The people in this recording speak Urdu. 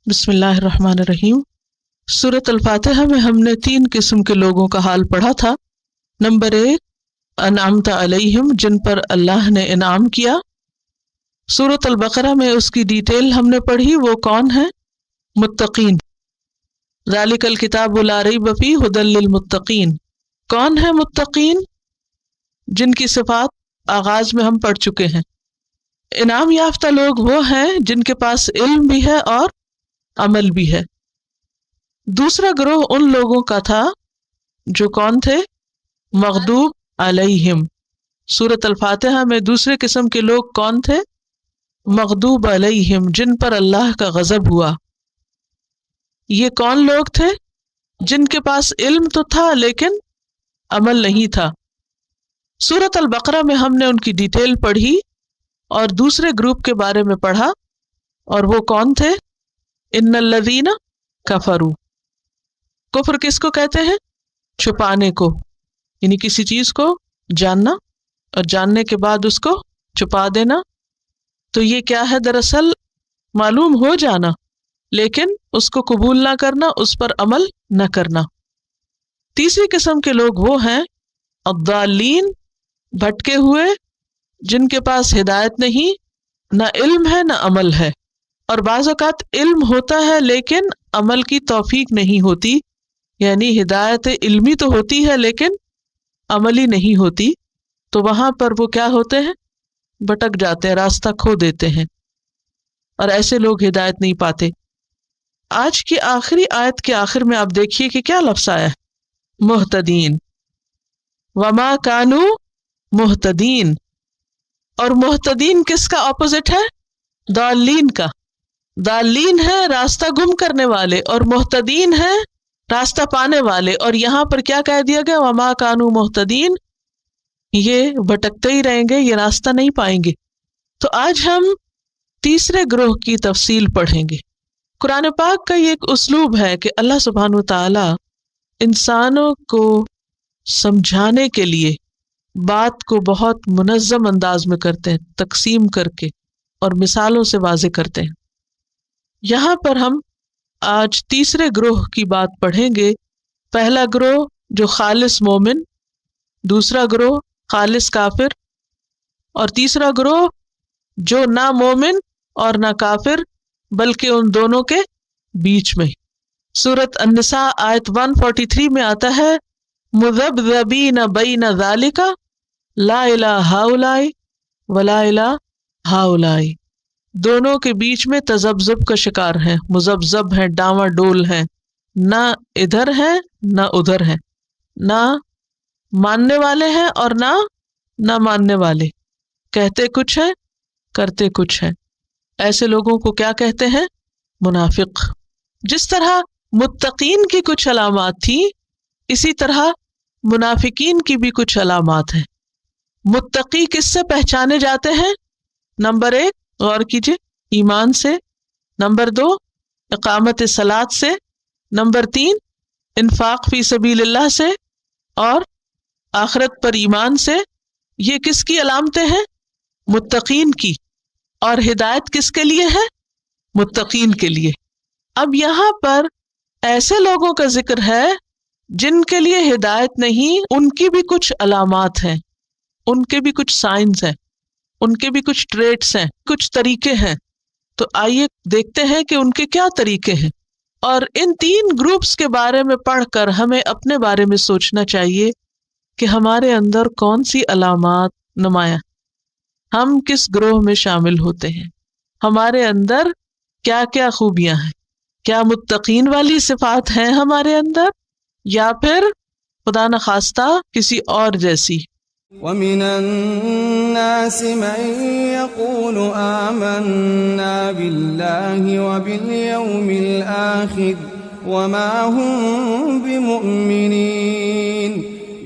بسم اللہ الرحمن الرحیم۔ سورۃ الفاتحہ میں ہم نے 3 قسم کے لوگوں کا حال پڑھا تھا۔ نمبر 1، انعمت علیہم، جن پر اللہ نے انعام کیا۔ سورۃ البقرہ میں اس کی ڈیٹیل ہم نے پڑھی، وہ کون ہے؟ متقین۔ ذالک الکتاب لا ریب فیہ ھدی للمتقین۔ کون ہے متقین؟ جن کی صفات آغاز میں ہم پڑھ چکے ہیں۔ انعام یافتہ لوگ وہ ہیں جن کے پاس علم بھی ہے اور عمل بھی ہے۔ دوسرا گروہ ان لوگوں کا تھا جو کون تھے؟ مغضوب علیہم۔ سورۃ الفاتحہ میں دوسرے قسم کے لوگ کون تھے؟ مغضوب علیہم، جن پر اللہ کا غضب ہوا۔ یہ کون لوگ تھے؟ جن کے پاس علم تو تھا لیکن عمل نہیں تھا۔ سورۃ البقرہ میں ہم نے ان کی ڈیٹیل پڑھی اور دوسرے گروپ کے بارے میں پڑھا، اور وہ کون تھے؟ ان الذین کفروا۔ کفر کس کو کہتے ہیں؟ چھپانے کو، یعنی کسی چیز کو جاننا اور جاننے کے بعد اس کو چھپا دینا۔ تو یہ کیا ہے؟ دراصل معلوم ہو جانا لیکن اس کو قبول نہ کرنا، اس پر عمل نہ کرنا۔ تیسری قسم کے لوگ وہ ہیں الضالین، بھٹکے ہوئے، جن کے پاس ہدایت نہیں، نہ علم ہے نہ عمل ہے، اور بعض اوقات علم ہوتا ہے لیکن عمل کی توفیق نہیں ہوتی، یعنی ہدایت علمی تو ہوتی ہے لیکن عملی نہیں ہوتی، تو وہاں پر وہ کیا ہوتے ہیں؟ بھٹک جاتے ہیں، راستہ کھو دیتے ہیں، اور ایسے لوگ ہدایت نہیں پاتے۔ آج کی آخری آیت کے آخر میں آپ دیکھیے کہ کیا لفظ آیا ہے؟ مہتدین۔ وما کانوا مہتدین۔ اور مہتدین کس کا اپوزٹ ہے؟ ضالین کا۔ ضالین ہے راستہ گم کرنے والے، اور مہتدین ہے راستہ پانے والے، اور یہاں پر کیا کہہ دیا گیا؟ وما کانوا مہتدین، یہ بھٹکتے ہی رہیں گے، یہ راستہ نہیں پائیں گے۔ تو آج ہم تیسرے گروہ کی تفصیل پڑھیں گے۔ قرآن پاک کا یہ ایک اسلوب ہے کہ اللہ سبحانہ وتعالی انسانوں کو سمجھانے کے لیے بات کو بہت منظم انداز میں کرتے ہیں، تقسیم کر کے اور مثالوں سے واضح کرتے ہیں۔ یہاں پر ہم آج تیسرے گروہ کی بات پڑھیں گے۔ پہلا گروہ جو خالص مومن، دوسرا گروہ خالص کافر، اور تیسرا گروہ جو نہ مومن اور نہ کافر بلکہ ان دونوں کے بیچ میں۔ سورۃ النساء آیت 143 میں آتا ہے مذبذبین بین ذالک لا الہ ہؤلاء ولا الہ ہؤلاء۔ دونوں کے بیچ میں تذبذب کا شکار ہیں، مذبذب ہیں، ڈاواں ڈول ہیں، نہ ادھر ہیں نہ ادھر ہیں، نہ ماننے والے ہیں اور نہ ماننے والے، کہتے کچھ ہے کرتے کچھ ہے۔ ایسے لوگوں کو کیا کہتے ہیں؟ منافق۔ جس طرح متقین کی کچھ علامات تھی، اسی طرح منافقین کی بھی کچھ علامات ہیں۔ متقی کس سے پہچانے جاتے ہیں؟ نمبر 1 غور کیجئے، ایمان سے۔ نمبر 2 اقامت صلاۃ سے۔ نمبر 3 انفاق فی سبیل اللہ سے، اور آخرت پر ایمان سے۔ یہ کس کی علامتیں ہیں؟ متقین کی۔ اور ہدایت کس کے لیے ہے؟ متقین کے لیے۔ اب یہاں پر ایسے لوگوں کا ذکر ہے جن کے لیے ہدایت نہیں، ان کی بھی کچھ علامات ہیں، ان کے بھی کچھ سائنز ہیں، ان کے بھی کچھ ٹریٹس ہیں، کچھ طریقے ہیں۔ تو آئیے دیکھتے ہیں کہ ان کے کیا طریقے ہیں، اور ان 3 گروپس کے بارے میں پڑھ کر ہمیں اپنے بارے میں سوچنا چاہیے کہ ہمارے اندر کون سی علامات نمایاں، ہم کس گروہ میں شامل ہوتے ہیں، ہمارے اندر کیا کیا خوبیاں ہیں، کیا متقین والی صفات ہیں ہمارے اندر، یا پھر خدا نخواستہ کسی اور جیسی۔ وَمِنَ النَّاسِ مَن يَقُولُ آمَنَّا بِاللَّهِ وَبِالْيَوْمِ الْآخِرِ وَمَا هُم بِمُؤْمِنِينَ